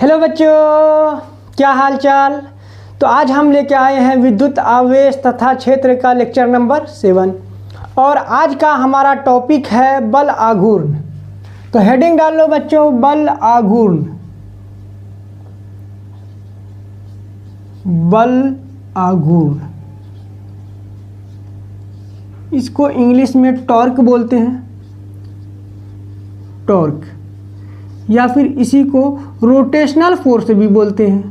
Hello बच्चों, क्या हाल चाल। तो आज हम लेके आए हैं विद्युत आवेश तथा क्षेत्र का लेक्चर नंबर 7 और आज का हमारा टॉपिक है बल आघूर्ण। तो हेडिंग डाल लो बच्चों, बल आघूर्ण। बल आघूर्ण, इसको इंग्लिश में टॉर्क बोलते हैं, टॉर्क, या फिर इसी को रोटेशनल फोर्स भी बोलते हैं,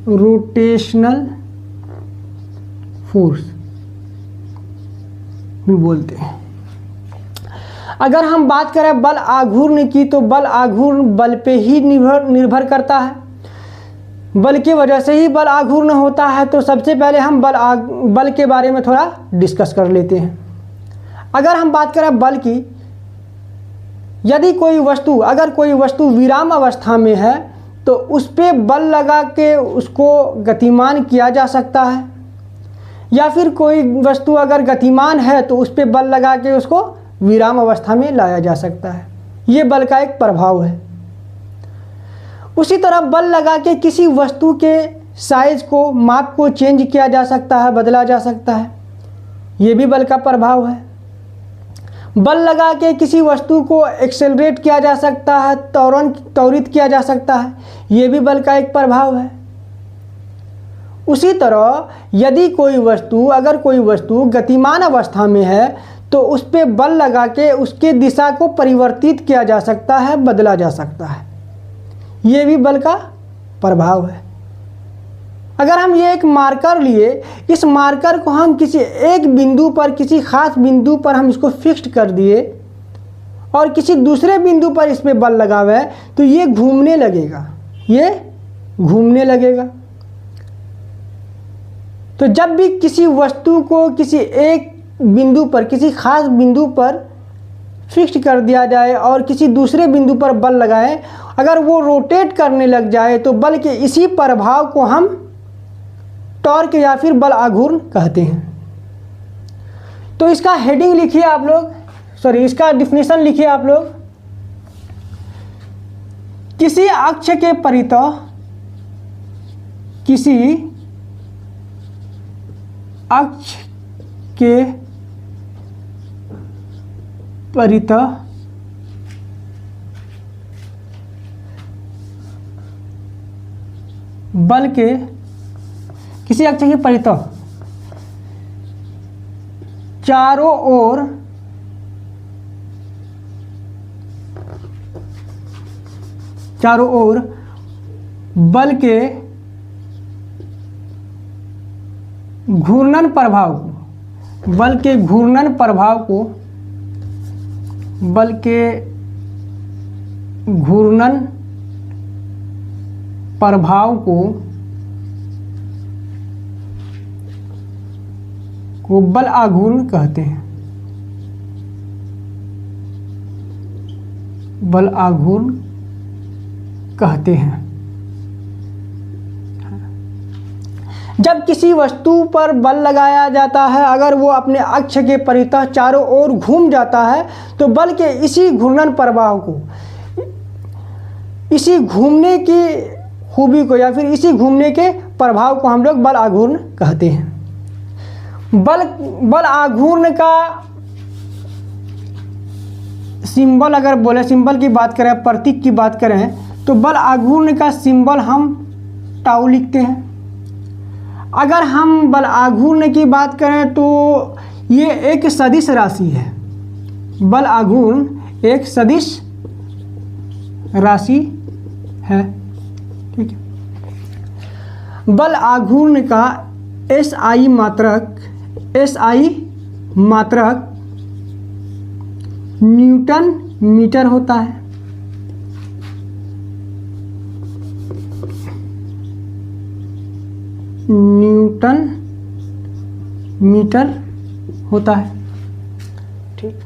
रोटेशनल फोर्स भी बोलते हैं। अगर हम बात करें बल आघूर्ण की, तो बल आघूर्ण बल पे ही निर्भर करता है। बल की वजह से ही बल आघूर्ण होता है। तो सबसे पहले हम बल के बारे में थोड़ा डिस्कस कर लेते हैं। अगर हम बात करें बल की, यदि अगर कोई वस्तु विराम अवस्था में है तो उस पर बल लगा के उसको गतिमान किया जा सकता है, या फिर कोई वस्तु अगर गतिमान है तो उस पर बल लगा के उसको विराम अवस्था में लाया जा सकता है। ये बल का एक प्रभाव है। उसी तरह बल लगा के किसी वस्तु के साइज को, माप को चेंज किया जा सकता है, बदला जा सकता है। ये भी बल का प्रभाव है। बल लगा के किसी वस्तु को एक्सेलरेट किया जा सकता है, त्वरित किया जा सकता है। ये भी बल का एक प्रभाव है। उसी तरह यदि अगर कोई वस्तु गतिमान अवस्था में है तो उस पर बल लगा के उसके दिशा को परिवर्तित किया जा सकता है, बदला जा सकता है। ये भी बल का प्रभाव है। अगर हम ये एक मार्कर लिए, इस मार्कर को हम किसी एक बिंदु पर, किसी खास बिंदु पर हम इसको फिक्स्ड कर दिए और किसी दूसरे बिंदु पर इस पे बल लगावे, तो ये घूमने लगेगा, ये घूमने लगेगा। तो जब भी किसी वस्तु को किसी एक बिंदु पर, किसी खास बिंदु पर फिक्स्ड कर दिया जाए और किसी दूसरे बिंदु पर बल लगाए, अगर वो रोटेट करने लग जाए तो बल के इसी प्रभाव को हम टॉर्क या फिर बल आघूर्ण कहते हैं। तो इसका हेडिंग लिखिए आप लोग, इसका डिफिनेशन लिखिए आप लोग। किसी अक्ष के परितः, किसी अक्ष के परितः बल के, किसी अक्ष के परितः चारों ओर बल के घूर्णन प्रभाव को, बल के घूर्णन प्रभाव को, बल के घूर्णन प्रभाव को बल आघूर्ण कहते हैं। बल आघूर्ण कहते हैं। जब किसी वस्तु पर बल लगाया जाता है, अगर वो अपने अक्ष के परितः चारों ओर घूम जाता है, तो बल के इसी घूर्णन प्रभाव को, इसी घूमने की खूबी को या फिर इसी घूमने के प्रभाव को हम लोग बल आघूर्ण कहते हैं। बल आघूर्ण का सिंबल, अगर बोले सिंबल की बात करें, प्रतीक की बात करें, तो बल आघूर्ण का सिंबल हम टाउ लिखते हैं। अगर हम बल आघूर्ण की बात करें तो ये एक सदिश राशि है। बल आघूर्ण एक सदिश राशि है, ठीक है। बल आघूर्ण का SI मात्रक न्यूटन मीटर होता है। न्यूटन मीटर होता है, ठीक।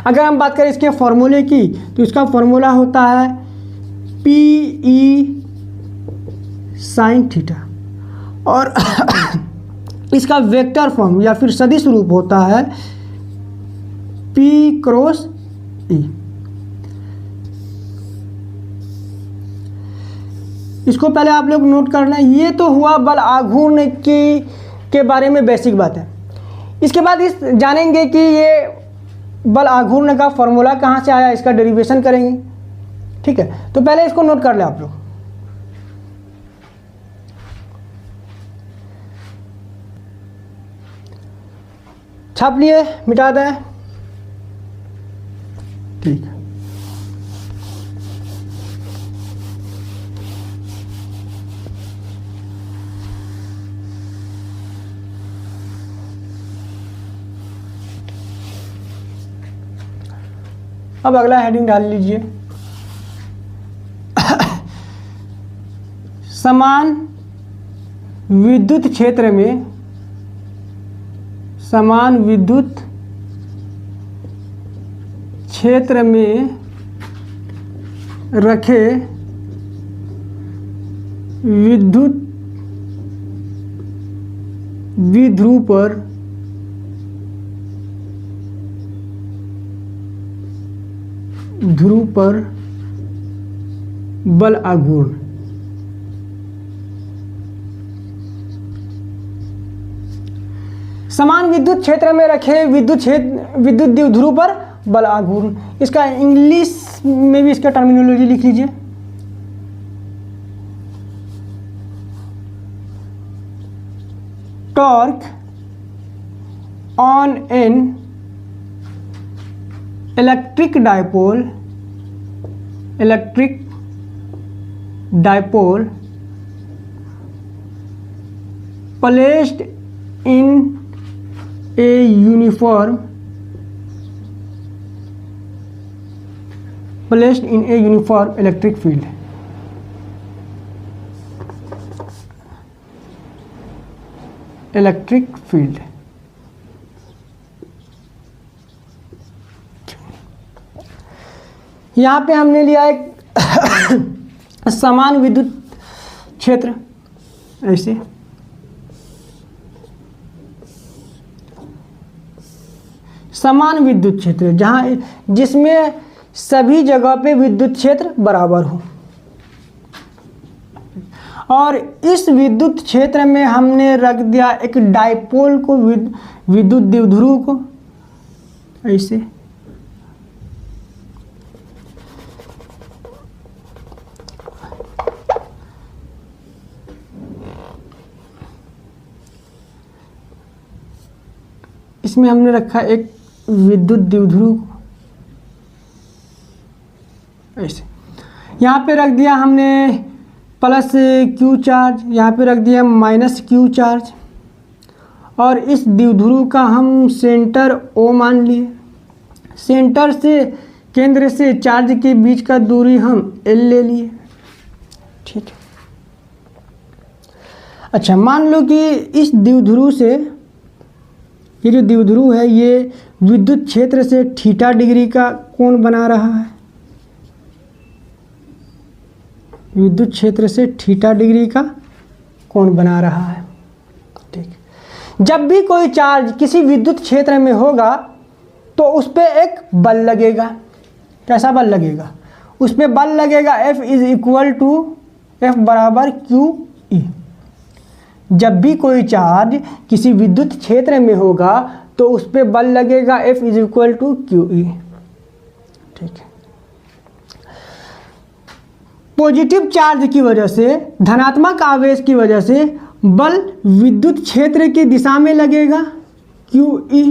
अगर हम बात करें इसके फॉर्मूले की, तो इसका फॉर्मूला होता है PE sin थीटा, और इसका वेक्टर फॉर्म या फिर सदिश रूप होता है P क्रॉस E। इसको पहले आप लोग नोट करना। ये तो हुआ बल आघूर्ण के बारे में बेसिक बात है। इसके बाद इस जानेंगे कि ये बल आघूर्ण का फॉर्मूला कहाँ से आया, इसका डेरिवेशन करेंगे। ठीक है, तो पहले इसको नोट कर ले आप लोग। छाप लिए, मिटा दें। ठीक है, अब अगला हेडिंग डाल लीजिए, समान विद्युत क्षेत्र में, समान विद्युत क्षेत्र में रखे विद्युत द्विध्रुव पर बल आघूर्ण। समान विद्युत क्षेत्र में रखे विद्युत द्विध्रुव पर बल आघूर्ण। इसका इंग्लिश में भी इसका टर्मिनोलॉजी लिख लीजिए। Torque on an electric dipole placed in a uniform electric field। यहाँ पे हमने लिया एक समान विद्युत क्षेत्र, ऐसे समान विद्युत क्षेत्र जहाँ जिसमें सभी जगह पे विद्युत क्षेत्र बराबर हो, और इस विद्युत क्षेत्र में हमने रख दिया एक डायपोल को, विद्युत द्विध्रुव को, ऐसे। इसमें हमने रखा एक विद्युत द्विध्रुव, ऐसे। यहाँ पे रख दिया हमने प्लस क्यू चार्ज, यहाँ पे रख दिया माइनस क्यू चार्ज, और इस द्विध्रुव का हम सेंटर O मान लिए। सेंटर से, केंद्र से चार्ज के बीच का दूरी हम L ले लिए। ठीक है, अच्छा मान लो कि इस द्विध्रुव से, ये जो द्विध्रुव है ये विद्युत क्षेत्र से थीटा डिग्री का कोण बना रहा है, विद्युत क्षेत्र से थीटा डिग्री का कोण बना रहा है। ठीक, जब भी कोई चार्ज किसी विद्युत क्षेत्र में होगा तो उस पर एक बल लगेगा। कैसा बल लगेगा? उस पर बल लगेगा F is equal to, F बराबर क्यू ई। जब भी कोई चार्ज किसी विद्युत क्षेत्र में होगा तो उस पर बल लगेगा F is equal to Q E. ठीक है, पॉजिटिव चार्ज की वजह से, धनात्मक आवेश की वजह से बल विद्युत क्षेत्र की दिशा में लगेगा क्यू ई।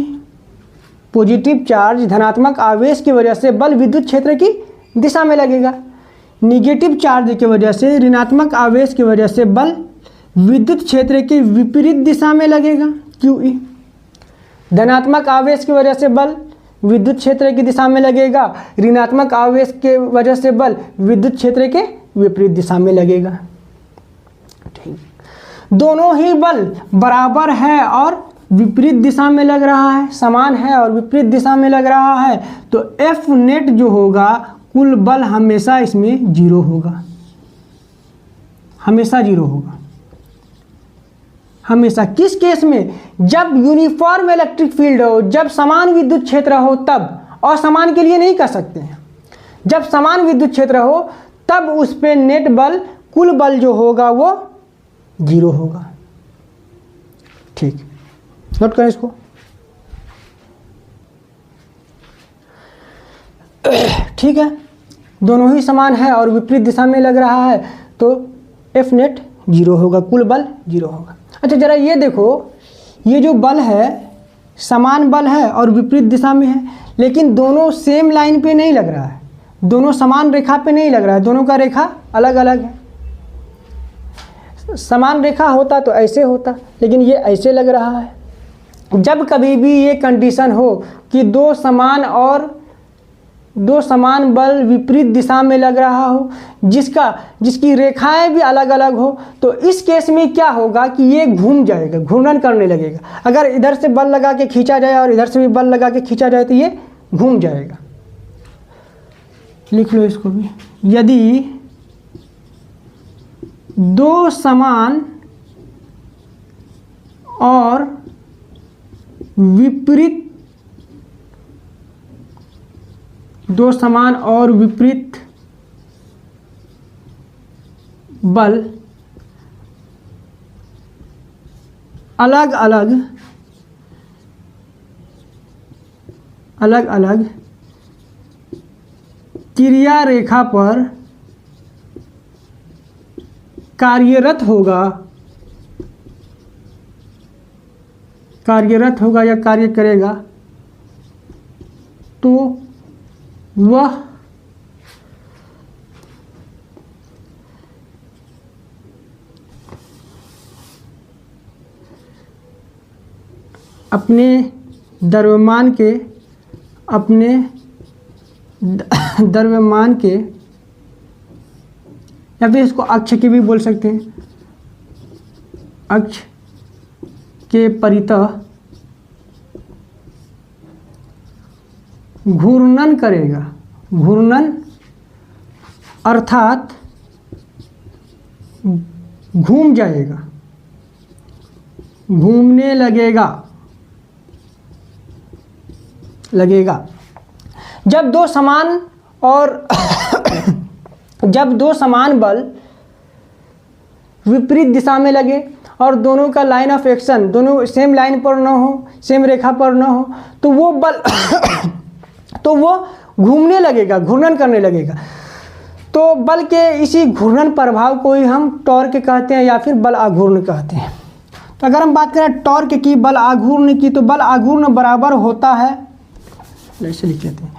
पॉजिटिव चार्ज, धनात्मक आवेश की वजह से बल विद्युत क्षेत्र की दिशा में लगेगा। निगेटिव चार्ज की वजह से, ऋणात्मक आवेश की वजह से बल विद्युत क्षेत्र के विपरीत दिशा में लगेगा क्यू ई। धनात्मक आवेश की वजह से बल विद्युत क्षेत्र की दिशा में लगेगा, ऋणात्मक आवेश के वजह से बल विद्युत क्षेत्र के विपरीत दिशा में लगेगा। ठीक, दोनों ही बल बराबर है और विपरीत दिशा में लग रहा है, समान है और विपरीत दिशा में लग रहा है, तो F नेट जो होगा, कुल बल हमेशा इसमें जीरो होगा, हमेशा जीरो होगा। हमेशा किस केस में? जब यूनिफॉर्म इलेक्ट्रिक फील्ड हो, जब समान विद्युत क्षेत्र हो तब। और समान के लिए नहीं कर सकते हैं, जब समान विद्युत क्षेत्र हो तब उस पे नेट बल कुल बल जो होगा वो 0 होगा। ठीक, नोट करें इसको। ठीक है, दोनों ही समान है और विपरीत दिशा में लग रहा है तो F नेट 0 होगा, कुल बल 0 होगा। अच्छा जरा ये देखो, ये जो बल है समान बल है और विपरीत दिशा में है, लेकिन दोनों सेम लाइन पे नहीं लग रहा है, दोनों समान रेखा पे नहीं लग रहा है, दोनों का रेखा अलग अलग है। समान रेखा होता तो ऐसे होता, लेकिन ये ऐसे लग रहा है। जब कभी भी ये कंडीशन हो कि दो समान बल विपरीत दिशा में लग रहा हो, जिसकी रेखाएं भी अलग अलग हो, तो इस केस में क्या होगा कि ये घूम जाएगा, घूर्णन करने लगेगा। अगर इधर से बल लगा के खींचा जाए और इधर से भी बल लगा के खींचा जाए तो ये घूम जाएगा। लिख लो इसको भी। यदि दो समान और विपरीत बल अलग अलग क्रिया रेखा पर कार्यरत होगा या कार्य करेगा, तो वह अपने द्रव्यमान के या फिर इसको अक्ष के भी बोल सकते हैं, अक्ष के परितः घूर्णन करेगा। घूर्णन अर्थात घूम जाएगा, घूमने लगेगा। जब दो समान बल विपरीत दिशा में लगे और दोनों का लाइन ऑफ एक्शन दोनों सेम लाइन पर न हो, सेम रेखा पर न हो, तो वो बल तो वो घूमने लगेगा, घूर्णन करने लगेगा। तो बल के इसी घूर्णन प्रभाव को ही हम टॉर्क कहते हैं या फिर बल आघूर्ण कहते हैं। तो अगर हम बात करें टॉर्क की, बल आघूर्ण की, तो बल आघूर्ण बराबर होता है, ऐसे लिख लेते हैं,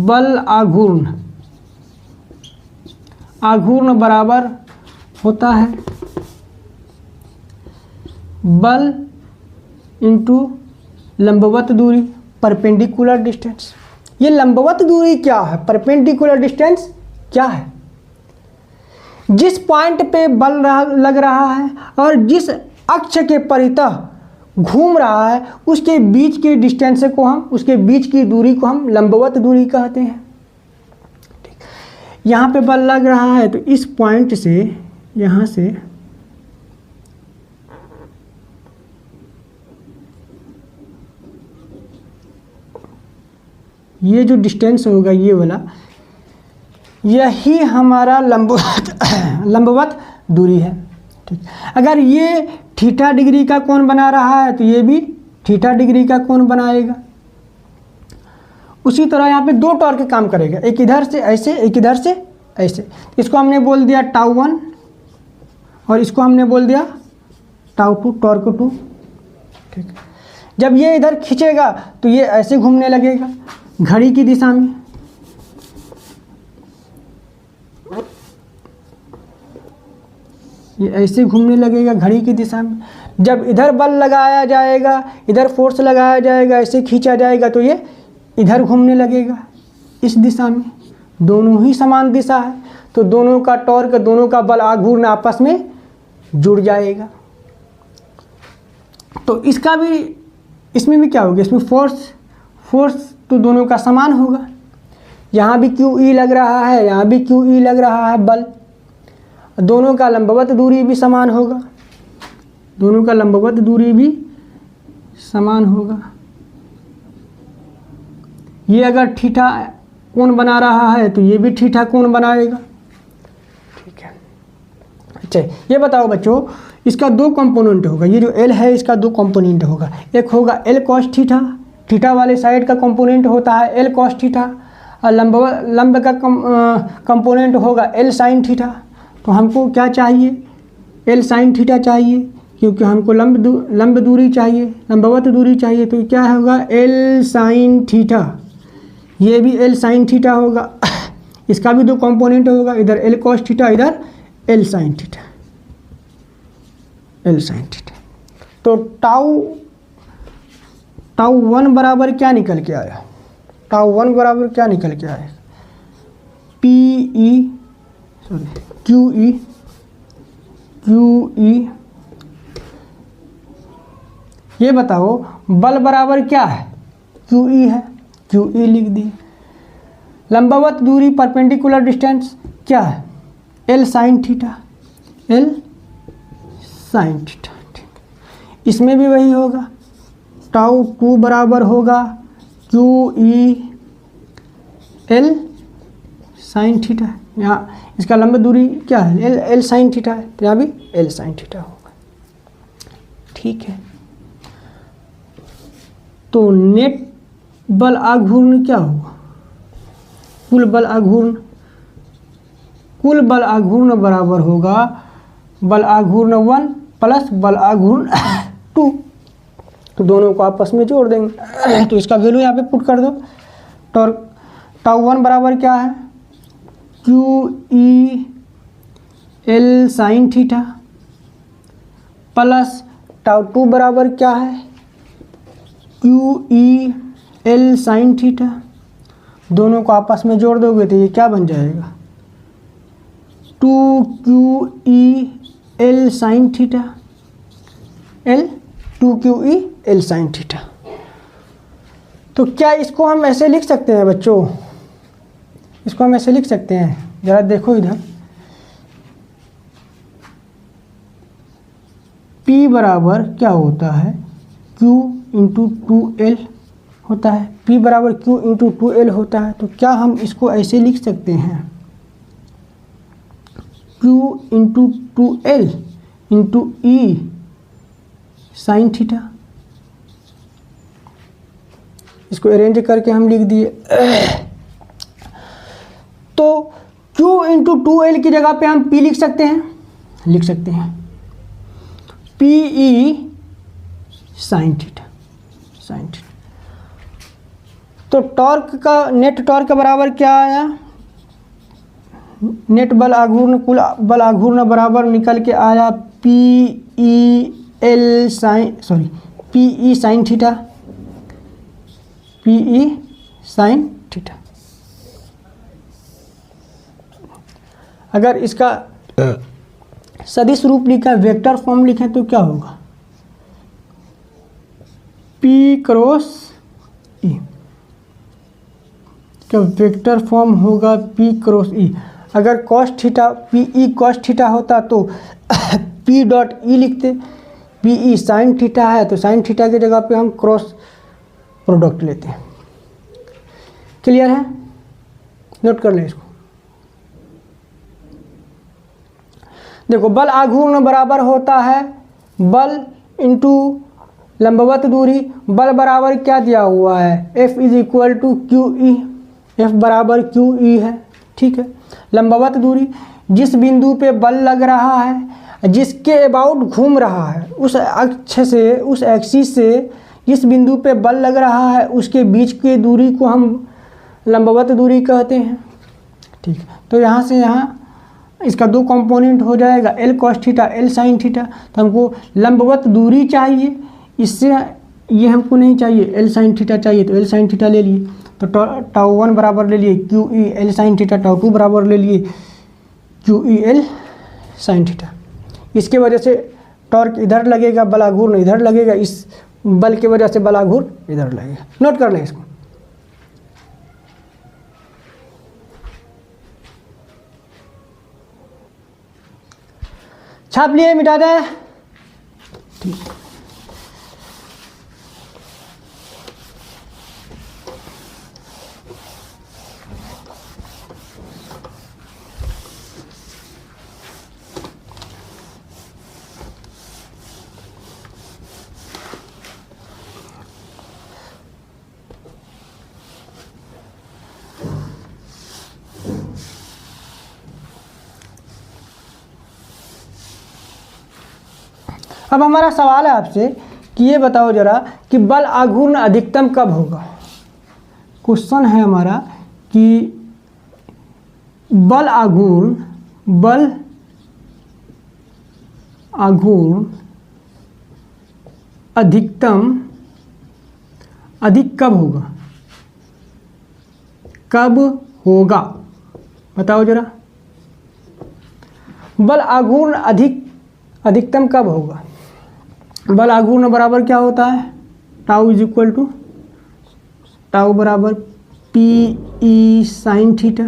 बल आघूर्ण बराबर होता है बल इंटू लंबवत दूरी, परपेंडिकुलर डिस्टेंस। ये लंबवत दूरी क्या है, परपेंडिकुलर डिस्टेंस क्या है? जिस पॉइंट पे बल लग रहा है और जिस अक्ष के परितः घूम रहा है उसके बीच के डिस्टेंस को उसके बीच की दूरी को हम लंबवत दूरी कहते हैं। यहाँ पे बल लग रहा है तो इस पॉइंट से, यहाँ से ये जो डिस्टेंस होगा ये वाला, यही हमारा लंबवत दूरी है। ठीक, अगर ये थीटा डिग्री का कोण बना रहा है तो ये भी थीटा डिग्री का कोण बनाएगा। उसी तरह यहाँ पे दो टॉर्क काम करेगा, एक इधर से ऐसे, एक इधर से ऐसे। इसको हमने बोल दिया टाउ 1 और इसको हमने बोल दिया टाउ 2, टॉर्क 2। ठीक, जब ये इधर खींचेगा तो ये ऐसे घूमने लगेगा घड़ी की दिशा में। ये ऐसे घूमने लगेगा घड़ी की दिशा में। जब इधर बल लगाया जाएगा, इधर फोर्स लगाया जाएगा, ऐसे खींचा जाएगा तो ये इधर घूमने लगेगा इस दिशा में। दोनों ही समान दिशा है तो दोनों का टॉर्क, दोनों का बल आघूर्ण आपस में जुड़ जाएगा। तो इसमें भी क्या होगा, इसमें फोर्स तो दोनों का समान होगा। यहाँ भी QE लग रहा है, यहाँ भी QE लग रहा है बल, दोनों का लंबवत दूरी भी समान होगा, दोनों का लंबवत दूरी भी समान होगा। ये अगर थीटा कोण बना रहा है तो ये भी थीटा कोण बनाएगा। ठीक, अच्छा ये बताओ बच्चों, इसका दो कंपोनेंट होगा, ये जो एल है इसका दो कंपोनेंट होगा, एक होगा एल कॉस थीटा, थीटा वाले साइड का कंपोनेंट होता है एल कॉस थीटा, और लंब का कंपोनेंट होगा एल साइन थीटा। तो हमको क्या चाहिए, एल साइन थीटा चाहिए, क्योंकि हमको लंब दूरी चाहिए, लंबवत दूरी चाहिए, तो क्या होगा एल साइन थीटा, ये भी एल साइन थीटा होगा, इसका भी दो कंपोनेंट होगा, इधर एल कॉस थीटा, इधर L sine theta, L sine theta. तो टाउ 1 बराबर क्या निकल के आया, टाउ 1 बराबर क्या निकल के आया, क्यू ई। ये बताओ बल बराबर क्या है, क्यू ई है, क्यू ई लिख दिए। लंबवत दूरी परपेंडिकुलर डिस्टेंस क्या है, L sine theta, L sine theta. इसमें भी वही होगा, टाउ 2 बराबर होगा Q E L sine theta. यहाँ इसका लंब दूरी क्या है, एल साइन थीटा है, तो यहाँ भी एल साइन थीटा होगा। ठीक है, तो नेट बल आघूर्ण क्या होगा, कुल बल आघूर्ण बराबर होगा बल आघूर्ण 1 प्लस बल आघूर्ण 2। तो दोनों को आपस में जोड़ देंगे, तो इसका वैल्यू यहाँ पे पुट कर दो। टाउ 1 बराबर क्या है, Q E L sine theta, plus tau 2 बराबर क्या है, Q E L sine theta. दोनों को आपस में जोड़ दोगे तो ये क्या बन जाएगा, 2 Q E L sine theta, 2 Q E L sine theta. तो क्या इसको हम ऐसे लिख सकते हैं बच्चों, इसको हम ऐसे लिख सकते हैं, जरा देखो इधर, P बराबर क्या होता है, Q इंटू 2L होता है, P बराबर Q इंटू 2L होता है। तो क्या हम इसको ऐसे लिख सकते हैं, Q into 2L into E sine theta. इसको अरेंज करके हम लिख दिए। तो Q इंटू 2L की जगह पे हम P लिख सकते हैं, पी ई साइन थीटा, तो टॉर्क का नेट टॉर्क बराबर क्या आया, नेट बल आघूर्ण कुल बल आघूर्ण बराबर निकल के आया पी ई साइन थीटा, अगर इसका सदिश रूप लिखा, वेक्टर फॉर्म लिखें तो क्या होगा, P क्रॉस E का वेक्टर फॉर्म होगा P क्रॉस E। अगर cos theta P E cos theta होता तो P डॉट ई लिखते, पी ई साइन थीटा है तो साइन थीटा की जगह पे हम क्रॉस प्रोडक्ट लेते हैं। क्लियर है, नोट कर लें इसको। देखो बल आघूर्ण बराबर होता है बल इंटू लंबवत दूरी, बल बराबर क्या दिया हुआ है, F is equal to Q E, F बराबर क्यू ई है। ठीक है, लंबवत दूरी जिस बिंदु पे बल लग रहा है, जिसके अबाउट घूम रहा है, उस अक्ष से, उस एक्सिस से जिस बिंदु पे बल लग रहा है उसके बीच की दूरी को हम लंबवत दूरी कहते हैं। ठीक है, तो यहाँ से यहाँ इसका दो कंपोनेंट हो जाएगा, L cos theta L sine theta. तो हमको लंबवत दूरी चाहिए, इससे ये हमको नहीं चाहिए, एल साइन थीटा चाहिए, तो एल साइन थीटा ले लिए। तो टाउ 1 बराबर ले लिए Q E L sine theta, tau 2 बराबर ले लिए Q E L sine theta. इसके वजह से टॉर्क इधर लगेगा, बल आघूर्ण इधर लगेगा, इस बल की वजह से बल आघूर्ण इधर लगेगा। नोट कर लें इसको। छाप लिए, मिटा दें। ठीक, अब हमारा सवाल है आपसे कि ये बताओ जरा कि बल आघूर्ण अधिकतम कब होगा। क्वेश्चन है हमारा कि बल आघूर्ण अधिकतम कब होगा, कब होगा बताओ जरा। बल आघूर्ण अधिकतम कब होगा। बल आघूर्ण बराबर क्या होता है, tau is equal to tau बराबर पी ई साइन थीटा।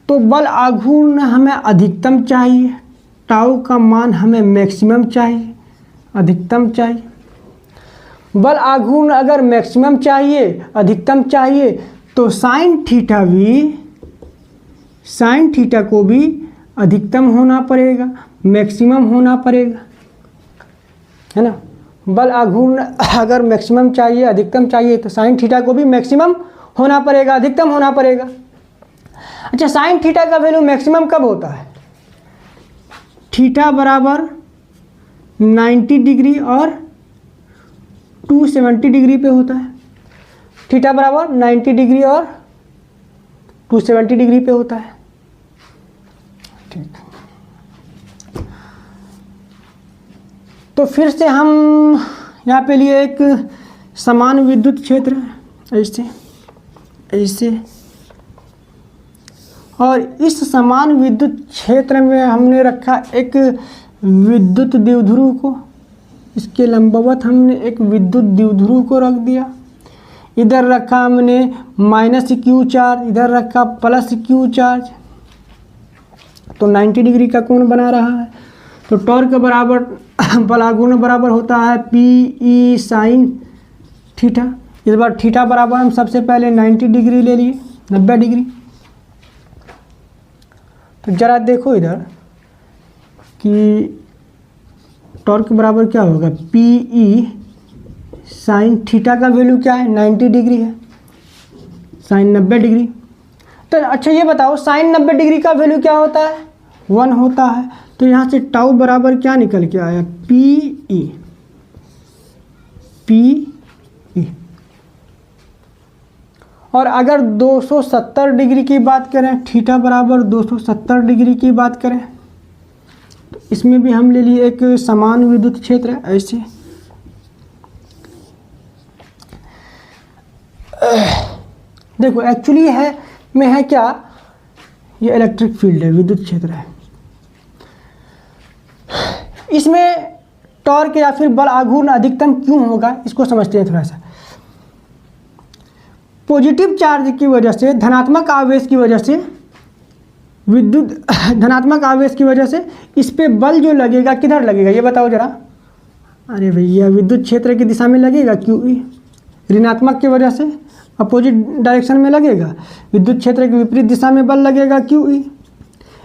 तो बल आघूर्ण हमें अधिकतम चाहिए, टाउ का मान हमें मैक्सिमम चाहिए, अधिकतम चाहिए। बल आघूर्ण अगर मैक्सिमम चाहिए, अधिकतम चाहिए, तो साइन थीटा को भी अधिकतम होना पड़ेगा, मैक्सिमम होना पड़ेगा, है ना। बल आघूर्ण अगर मैक्सिमम चाहिए, अधिकतम चाहिए, तो साइन थीटा को भी मैक्सिमम होना पड़ेगा, अधिकतम होना पड़ेगा। अच्छा, साइन थीटा का वैल्यू मैक्सिमम कब होता है। थीटा बराबर 90 डिग्री और 270 डिग्री पे होता है। थीटा बराबर 90 डिग्री और 270 डिग्री पे होता है। ठीक, तो फिर से हम यहाँ पे लिए एक समान विद्युत क्षेत्र, ऐसे और इस समान विद्युत क्षेत्र में हमने रखा एक विद्युत द्विध्रुव को, इसके लंबवत हमने एक विद्युत द्विध्रुव को रख दिया। इधर रखा हमने माइनस क्यू चार्ज, इधर रखा प्लस क्यू चार्ज, तो 90 डिग्री का कोण बना रहा है। तो टॉर्क बराबर बल आघूर्ण बराबर होता है पी ई साइन थीटा। इस बार थीटा बराबर हम सबसे पहले 90 डिग्री ले लिए, 90 डिग्री। तो जरा देखो इधर कि टॉर्क बराबर क्या होगा, पी ई साइन थीटा का वैल्यू क्या है, 90 डिग्री है, साइन 90 डिग्री। तो अच्छा ये बताओ साइन 90 डिग्री का वैल्यू क्या होता है, 1 होता है। तो यहाँ से टाउ बराबर क्या निकल के आया, पी ई। और अगर 270 डिग्री की बात करें, थीटा बराबर 270 डिग्री की बात करें, तो इसमें भी हम ले लिए एक समान विद्युत क्षेत्र ऐसे। देखो एक्चुअली है क्या, ये इलेक्ट्रिक फील्ड है, विद्युत क्षेत्र है। इसमें टॉर्क या फिर बल आघूर्ण अधिकतम क्यों होगा, इसको समझते हैं थोड़ा सा। पॉजिटिव चार्ज की वजह से, धनात्मक आवेश की वजह से, धनात्मक आवेश की वजह से इस पे बल जो लगेगा किधर लगेगा ये बताओ जरा। अरे भैया विद्युत क्षेत्र की दिशा में लगेगा QE। ऋणात्मक की वजह से अपोजिट डायरेक्शन में लगेगा, विद्युत क्षेत्र की विपरीत दिशा में बल लगेगा QE।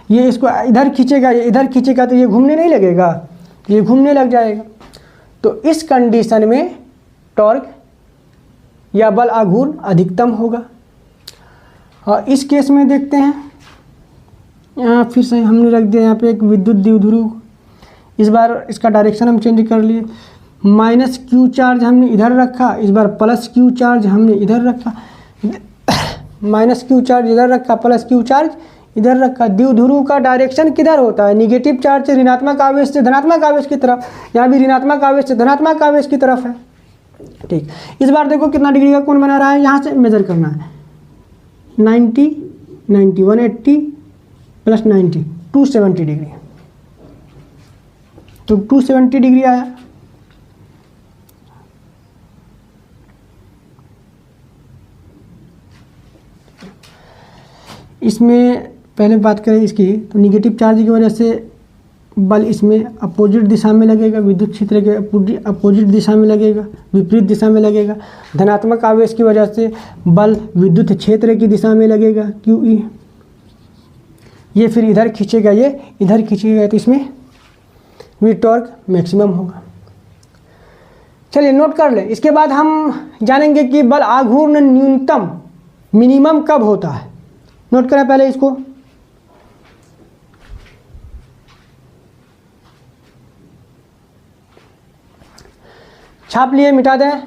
ये इसको इधर खींचेगा, ये इधर खींचेगा, तो ये घूमने नहीं लगेगा, ये घूमने लग जाएगा। तो इस कंडीशन में टॉर्क या बल आघूर्ण अधिकतम होगा। और इस केस में देखते हैं, यहाँ फिर से हमने रख दिया यहाँ पे एक विद्युत द्विध्रुव। इस बार इसका डायरेक्शन हम चेंज कर लिए, माइनस क्यू चार्ज हमने इधर रखा, इस बार प्लस क्यू चार्ज हमने इधर रखा। माइनस क्यू चार्ज इधर रखा, प्लस क्यू चार्ज इधर रखा। द्विध्रुव का डायरेक्शन किधर होता है, निगेटिव चार्ज से ऋणात्मक आवेश से धनात्मक आवेश की तरफ, यहाँ भी ऋणात्मक आवेश से धनात्मक आवेश की तरफ है। ठीक, इस बार देखो कितना डिग्री का कोण बना रहा है, यहाँ से मेजर करना है। 90, 180 प्लस 90, 270 डिग्री। तो 270 डिग्री आया। इसमें पहले बात करें इसकी, तो निगेटिव चार्ज की वजह से बल इसमें अपोजिट दिशा में लगेगा, विद्युत क्षेत्र के अपोजिट दिशा में लगेगा, विपरीत दिशा में लगेगा। धनात्मक आवेश की वजह से बल विद्युत क्षेत्र की दिशा में लगेगा QE। ये फिर इधर खींचेगा, ये इधर खींचेगा, तो इसमें भी टॉर्क मैक्सिमम होगा। चलिए नोट कर ले। इसके बाद हम जानेंगे कि बल आघूर्ण न्यूनतम मिनिमम कब होता है। नोट करें पहले इसको। छाप लिए, मिटा दें।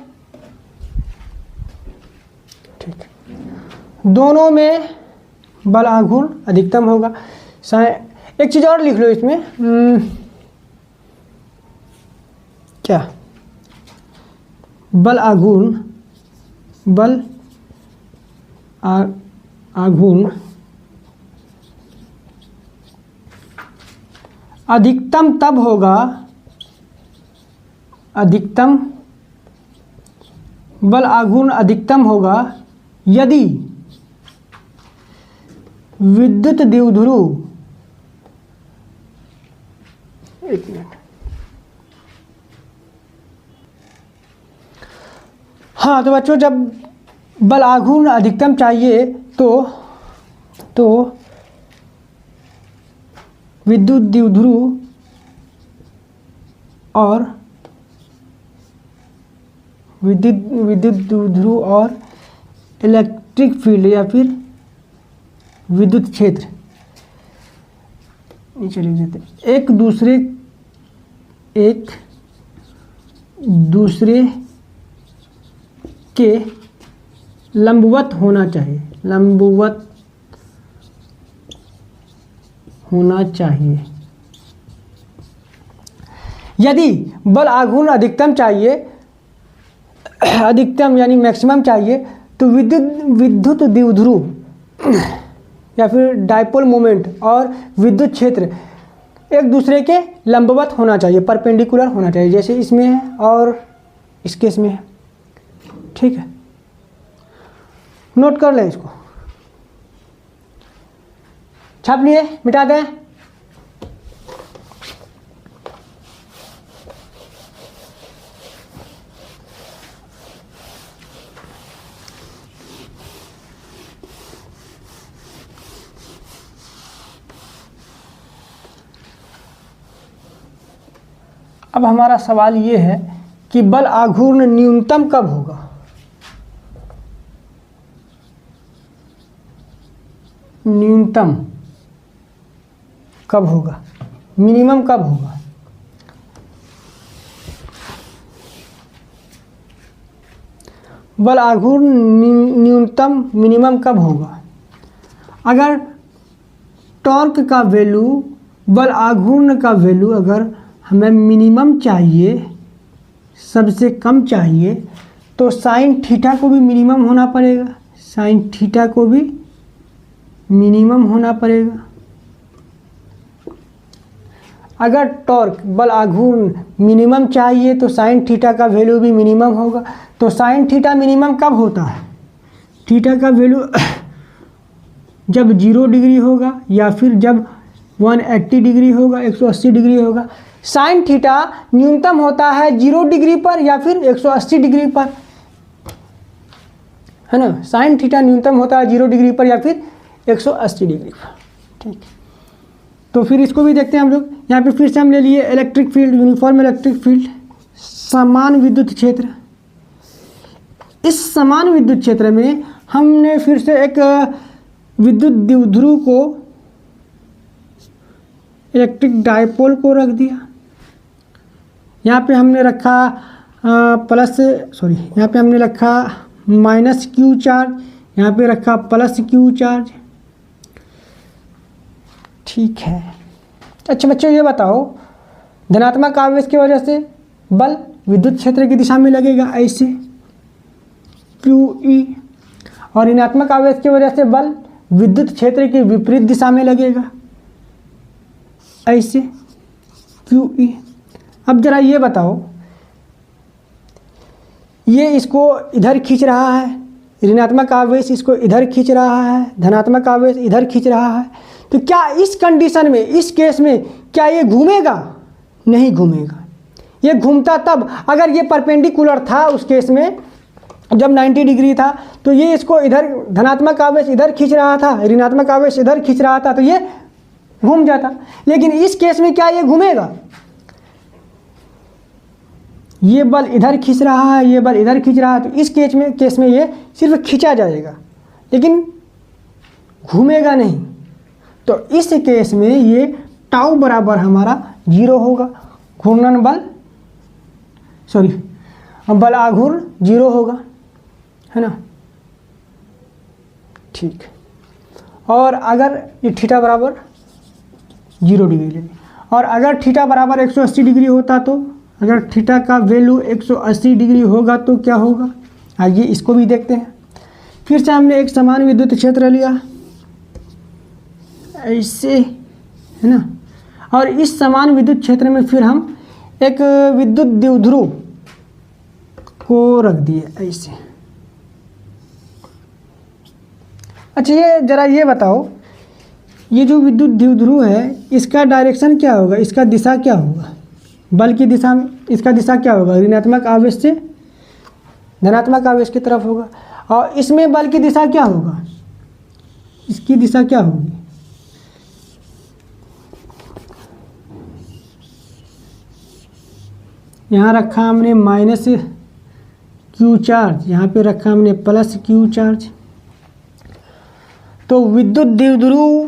ठीक है, दोनों में बल आघूर्ण अधिकतम होगा। एक चीज़ और लिख लो इसमें, क्या, बल आघूर्ण, बल आघूर्ण अधिकतम तब होगा, अधिकतम बल आघूर्ण अधिकतम होगा यदि विद्युत द्विध्रुव, एक मिनट, हाँ तो बच्चों जब बल आघूर्ण अधिकतम चाहिए तो विद्युत द्विध्रुव और विद्युत द्विध्रुव और इलेक्ट्रिक फील्ड या फिर विद्युत क्षेत्र नीचे लिख देते, एक दूसरे के लंबवत होना चाहिए, लंबवत होना चाहिए। यदि बल आघूर्ण अधिकतम चाहिए, अधिकतम यानी मैक्सिमम चाहिए, तो विद्युत द्विध्रुव या फिर डायपोल मोमेंट और विद्युत क्षेत्र एक दूसरे के लंबवत होना चाहिए, परपेंडिकुलर होना चाहिए, जैसे इसमें है और इस केस में है। ठीक है, नोट कर लें इसको, छाप लिए, मिटा दें। अब हमारा सवाल ये है कि बल आघूर्ण न्यूनतम कब होगा। न्यूनतम कब होगा, मिनिमम कब होगा। बल आघूर्ण न्यूनतम मिनिमम कब होगा। अगर टॉर्क का वैल्यू, बल आघूर्ण का वैल्यू अगर हमें मिनिमम चाहिए, सबसे कम चाहिए, तो साइन थीटा को भी मिनिमम होना पड़ेगा, साइन थीटा को भी मिनिमम होना पड़ेगा। अगर टॉर्क, बल आघूर्ण मिनिमम चाहिए तो साइन थीटा का वैल्यू भी मिनिमम होगा। तो साइन थीटा मिनिमम कब होता है, थीटा का वैल्यू जब 0 डिग्री होगा या फिर जब 180 डिग्री होगा, 180 डिग्री होगा। साइन थीटा न्यूनतम होता है 0 डिग्री पर या फिर 180 डिग्री पर, है ना। साइन थीटा न्यूनतम होता है 0 डिग्री पर या फिर 180 डिग्री पर। ठीक, तो फिर इसको भी देखते हैं हम लोग। यहाँ पे फिर से हम ले लिए electric field, uniform electric field, समान विद्युत क्षेत्र। इस समान विद्युत क्षेत्र में हमने फिर से एक विद्युत द्विध्रुव को, इलेक्ट्रिक डायपोल को रख दिया। यहाँ पे हमने रखा यहाँ पे हमने रखा माइनस क्यू चार्ज, यहाँ पे रखा प्लस क्यू चार्ज। ठीक है, अच्छा बच्चों ये बताओ, धनात्मक आवेश की वजह से बल विद्युत क्षेत्र की दिशा में लगेगा ऐसे QE, और ऋणात्मक आवेश की वजह से बल विद्युत क्षेत्र की विपरीत दिशा में लगेगा ऐसे QE। अब जरा ये बताओ, ये इसको इधर खींच रहा है, ऋणात्मक आवेश इसको इधर खींच रहा है, धनात्मक आवेश इधर खींच रहा है, तो क्या इस कंडीशन में, इस केस में क्या ये घूमेगा? नहीं घूमेगा। ये घूमता तब अगर ये परपेंडिकुलर था, उस केस में जब 90 डिग्री था, तो ये इसको इधर, धनात्मक आवेश इधर खींच रहा था, ऋणात्मक आवेश इधर खींच रहा था, तो ये घूम जाता। लेकिन इस केस में क्या ये घूमेगा? ये बल इधर खींच रहा है, ये बल इधर खींच रहा है, तो इस केस में ये सिर्फ खींचा जाएगा लेकिन घूमेगा नहीं। तो इस केस में ये टाउ बराबर हमारा 0 होगा। घूर्णन बल, बल आघूर्ण 0 होगा, है ना। ठीक। और अगर ये थीटा बराबर 0 डिग्री लेंगे, और अगर थीटा बराबर 180 डिग्री होता तो, अगर थीटा का वैल्यू 180 डिग्री होगा तो क्या होगा, आइए इसको भी देखते हैं। फिर से हमने एक समान विद्युत क्षेत्र लिया ऐसे, है ना, और इस समान विद्युत क्षेत्र में फिर हम एक विद्युत द्विध्रुव को रख दिए ऐसे। अच्छा, ये जरा ये बताओ, ये जो विद्युत द्विध्रुव है इसका डायरेक्शन क्या होगा, इसका दिशा क्या होगा, बल की दिशा में इसका दिशा क्या होगा, ऋणात्मक आवेश से धनात्मक आवेश की तरफ होगा। और इसमें बल की दिशा क्या होगा, इसकी दिशा क्या होगी, यहाँ रखा हमने माइनस क्यू चार्ज, यहाँ पे रखा हमने प्लस क्यू चार्ज। तो विद्युत द्विध्रुव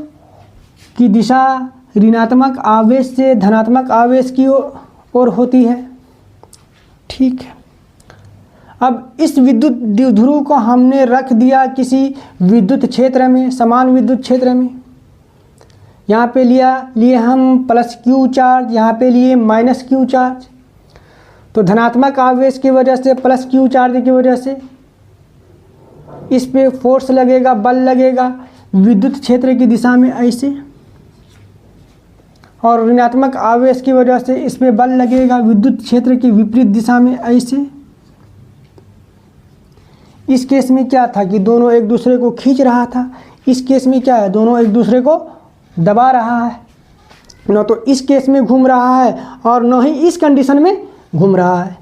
की दिशा ऋणात्मक आवेश से धनात्मक आवेश की ओर होती है। ठीक है, अब इस विद्युत द्विध्रुव को हमने रख दिया किसी विद्युत क्षेत्र में, समान विद्युत क्षेत्र में। यहाँ पे लिए हम प्लस क्यू चार्ज, यहाँ पे लिए माइनस क्यू चार्ज। तो धनात्मक आवेश की वजह से, प्लस क्यू चार्ज की वजह से इस पे फोर्स लगेगा, बल लगेगा विद्युत क्षेत्र की दिशा में ऐसे, और ऋणात्मक आवेश की वजह से इस पे बल लगेगा विद्युत क्षेत्र की विपरीत दिशा में ऐसे। इस केस में क्या था कि दोनों एक दूसरे को खींच रहा था, इस केस में क्या है, दोनों एक दूसरे को दबा रहा है, न तो इस केस में घूम रहा है और न ही इस कंडीशन में घूम रहा है।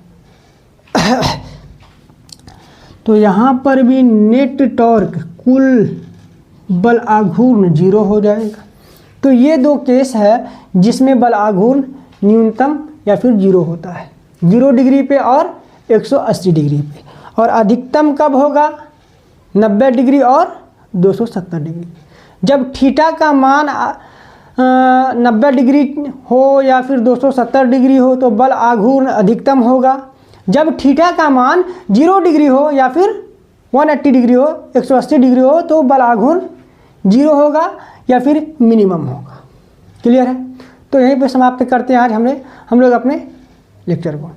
तो यहाँ पर भी नेट टॉर्क, कुल बल आघूर्ण 0 हो जाएगा। तो ये दो केस है जिसमें बल आघूर्ण न्यूनतम या फिर 0 होता है, 0 डिग्री पे और 180 डिग्री पे। और अधिकतम कब होगा, 90 डिग्री और 270 डिग्री। जब थीटा का मान 90 डिग्री हो या फिर 270 डिग्री हो तो बल आघूर्ण अधिकतम होगा। जब थीटा का मान 0 डिग्री हो या फिर 180 डिग्री हो, 180 डिग्री हो तो बल आघूर्ण 0 होगा या फिर मिनिमम होगा। क्लियर है। तो यहीं पे समाप्त करते हैं आज हम लोग अपने लेक्चर को।